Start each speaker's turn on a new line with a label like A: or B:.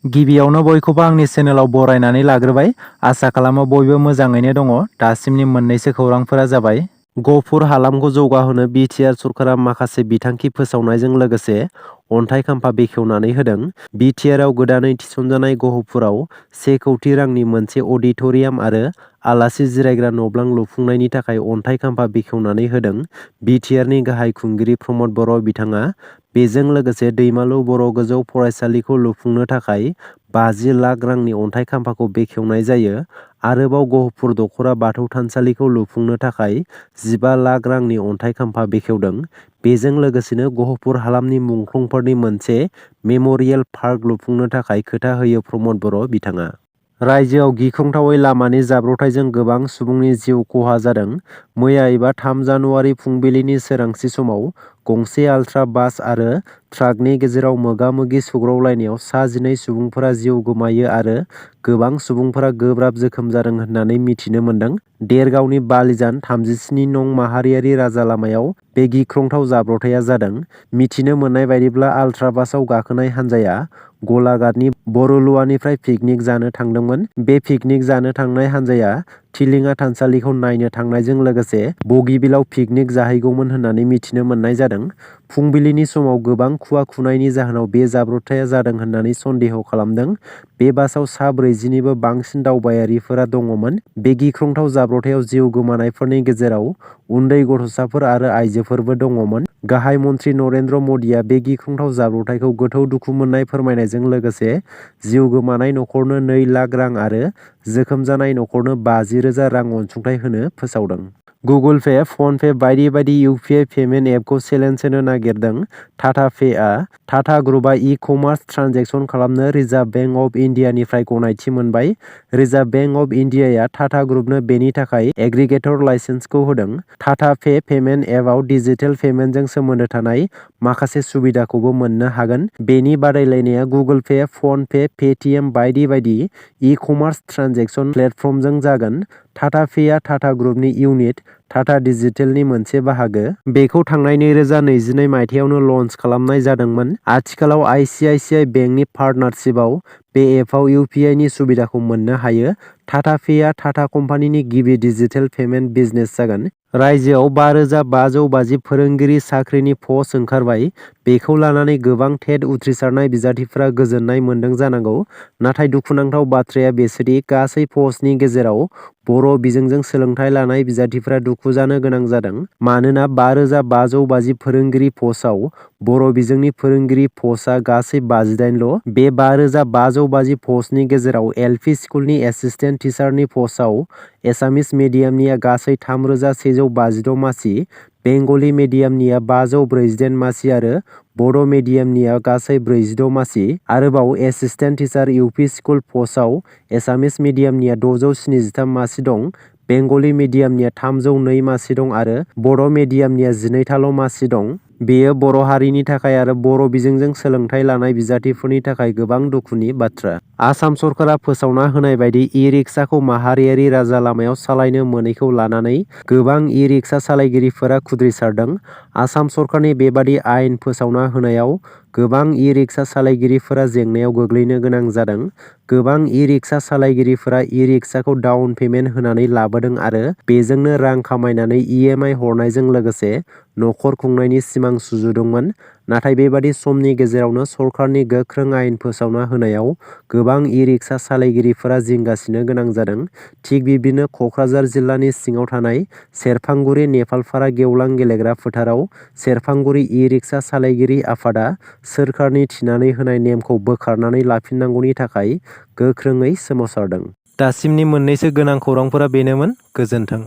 A: गिबियावनो बयखौबो आंनि चेनेलाव बरायनानै लाग्रोबाय। आसा खालामो बयबो मोजाङैनो दङ। दासिमनि मोननैसो खौरांफोरा जाबाय। गहपुर हालामखौ जौगाहोनो बिटिआर सरकारा माखासे बिथांखि फोसावनायजों लोगोसे अन्थाइ खाम्फा बेखेवनानै होदों। बिटिआरआव गोदानै थिसनजानाय गहपुराव 1 कौटि रांनि मोनसे अडिट'रियाम आरो आलासि जिरायग्रा न'ब्लां लुफुंनायनि थाखाय अन्थाइ खाम्फा बेखेवनानै होदों। बिटिआरनि गाहाय खुंगिरि प्रमद बर' बिथाङा बेजों लोगोसे दैमालु बर' गोजौ फरायसालिखौ लुफुंनो थाखाय 50 लाख रांनि अन्थाइ खाम्फाखौ बेखेवनाय जायो। आरोबाव गहपुर दख'रा बाथौ थानसालिखौ लुफुंनो थाखाय 15 लाख रांनि अन्थाइ खाम्फा बेखेवदों। बेजों लोगोसेनो गहपुर हालामनि मुंख्लंफोरनि मोनसे मेम'रियेल पार्क लुफुंनो थाखाय खोथा होयो प्रमद बर' बिथाङा। रायजोआव गिख्रंथावै लामानि जाब्रबथायजों गोबां सुबुंनि जिउ खहा जादों। मैया एबा 3 जानुवारि फुंबिलिनि सोरांसि समाव गंसे आल्ट्रा बास आरो ट्राकनि गेजेराव मोगा-मोगि सौग्रावलायनायाव सा 12 सुबुंफोरा जिउ गोमायो आरो गोबां सुबुंफोरा गोब्राब जोखोम जादों होननानै मिथिनो मोन्दों। देरगावनि बालिजान 37 नं माहारियारि राजा लामायाव बे गिख्रंथाव जाब्रबथाया जादों। मिथिनो मोननाय बायदिब्ला आल्ट्रा बासआव गाखोनाय हान्जाया गलाघाटनि बरलुवानिफ्राय पिकनिक जानो थांदोंमोन। बे पिकनिक जानो थांनाय हान्जाया थिलिङा थानसालिखौ नायनो थांनायजों लोगोसे बगिबिलाव पिकनिक जाहैगौमोन होननानै मिथिनो मोननाय जादों। फुंबिलिनि समाव गोबां खुवा खुनायनि जाहोनाव बे जाब्रबथाया जादों होननानै सन्देह खालामदों। बे बासआव सा 40निबो बांसिन दावबायारिफोरा दङमोन। बे गिख्रंथाव जाब्रबथायाव जिउ गोमानायफोरनि गेजेराव उन्दै गथ'साफोर आरो आइजोफोरबो दङमोन। गाहाय मन्त्रि नरेन्द्र मदिआ बे गिख्रंथाव जाब्रबथायखौ गोथौ दुखु मोननाय फोरमायनायजों लोगोसे जिउ गोमानाय नखरनो 2 लाख रां आरो जोखोम जानाय नखरनो 50,000 रां अनसुंथाइ होनो फोसावदों। गुगोल पे, फन पे बायदि बायदि इउपिआइ पेमेन्ट एपखौ चेलेन्ज होनो नागिरदों टाटा पेआ। टाटा ग्रुपआ इ-कमार्स ट्रान्जेकसन खालामनो रिजार्भ बेंक अफ इन्डियानिफ्राय गनायथि मोनबाय। रिजार्भ बेंक अफ इन्डियाया टाटा ग्रुपनो बेनि थाखाय एग्रिगेटर लाइसेन्सखौ होदों। टाटा पे पेमेन्ट एपआव डिजिटेल पेमेन्टजों सोमोन्दो थानाय माखासे सुबिदाखौबो मोननो हागोन। बेनि बादायलायनाया Google Pay, PhonePe, Paytm बायदि बायदि इ-कमार्स ट्रान्जेकसन प्लेटफर्मजों जागोन। टाटा पेआ टाटा ग्रुपनि इउनिट, टाटा डिजिटेलनि मोनसे बाहागो। बेखौ थांनाय 2022 मायथाइयावनो लन्च खालामनाय जादोंमोन। आथिखालाव आइसिआइसिआइ बेंकनि पार्टनारशिपआव बे एपआव इउपिआइनि सुबिदाखौ मोननो हायो। टाटा पेआ टाटा कम्पानिनि गिबि डिजिटेल पेमेन्ट बिजनेस जागोन। रायजोआव 5,550 फोरोंगिरि साख्रिनि पस्ट ओंखारबाय। बेखौ लानानै गोबां टेट उथ्रिसारनाय बिजाथिफोरा गोजोननाय मोन्दों जानांगौ। नाथाय दुखुनांथाव बाथ्राया बेसोदि गासै पस्टनि गेजेराव बर' बिजोंजों सोलोंथाइ लानाय बिजाथिफोरा दुखु जानो गोनां जादों। मानोना 5,550 फोरोंगिरि पस्टआव बर' बिजोंनि फोरोंगिरि पस्टआ गासै 58ल'। बे 5,550 पस्टनि गेजेराव एलपि स्कुलनि एसिस्टेन्ट टिचारनि पस्टआव एसामिस मिडियामनिया गासै 3,156 मासि, बेंगलि मिडियामनिया 548 मासि आरो बड' मिडियामनिया गासै 46 मासि। आरोबाव एसिस्टेन्ट टिचार इउपि स्कुल पस्टआव एसामिस मिडियामनिया 673 मासि दं, बेंगलि मिडियामनिया 302 मासि दं आरो बड' मिडियामनिया 12थाल' मासि दं। बेयो बर' हारिनि थाखाय आरो बर' बिजोंजों सोलोंथाइ लानाय बिजाथिफोरनि थाखाय गोबां दुखुनि बाथ्रा। आसाम सरकारा फोसावना होनाय बायदि इ-रिक्साखौ माहारियारि राजा लामायाव सालायनो मोनैखौ लानानै गोबां इ-रिक्सा सालायगिरिफोरा खुद्रिसारदों। आसाम सरकारनि बेबादि आयेन फोसावना होनायाव गोबां इ-रिक्सा सालायगिरिफोरा जेंनायाव गोग्लैनो गोनां जादों। गोबां इ-रिक्सा सालायगिरिफोरा इ-रिक्साखौ डाउन पेमेन्ट होनानै लाबोदों आरो बेजोंनो रां खामायनानै इएमआइ हरनायजों लोगोसे नखर खुंनायनि सिमां सुजुदोंमोन। नाथाय बेबादि समनि गेजेरावनो सरकारनि गोख्रों आयेन फोसावना होनायाव गोबां इ-रिक्सा सालायगिरिफोरा जिंगासिनो गोनां जादों। थिग बिब्दिनो क'क्राझार जिल्लानि सिङाव थानाय सेरफांगुरि नेपालपारा गेवलां गेलेग्रा फोथाराव सेरफांगुरि इ-रिक्सा सालायगिरि आफादा सोरखारनि थिनानै होनाय नेमखौ बोखारनानै लाफिननांगौनि थाखाय गोख्रोङै सोमावसारदों। दासिमनि मोननैसो गोनां खौरांफोरा बेनोमोन। गोजोन्थों।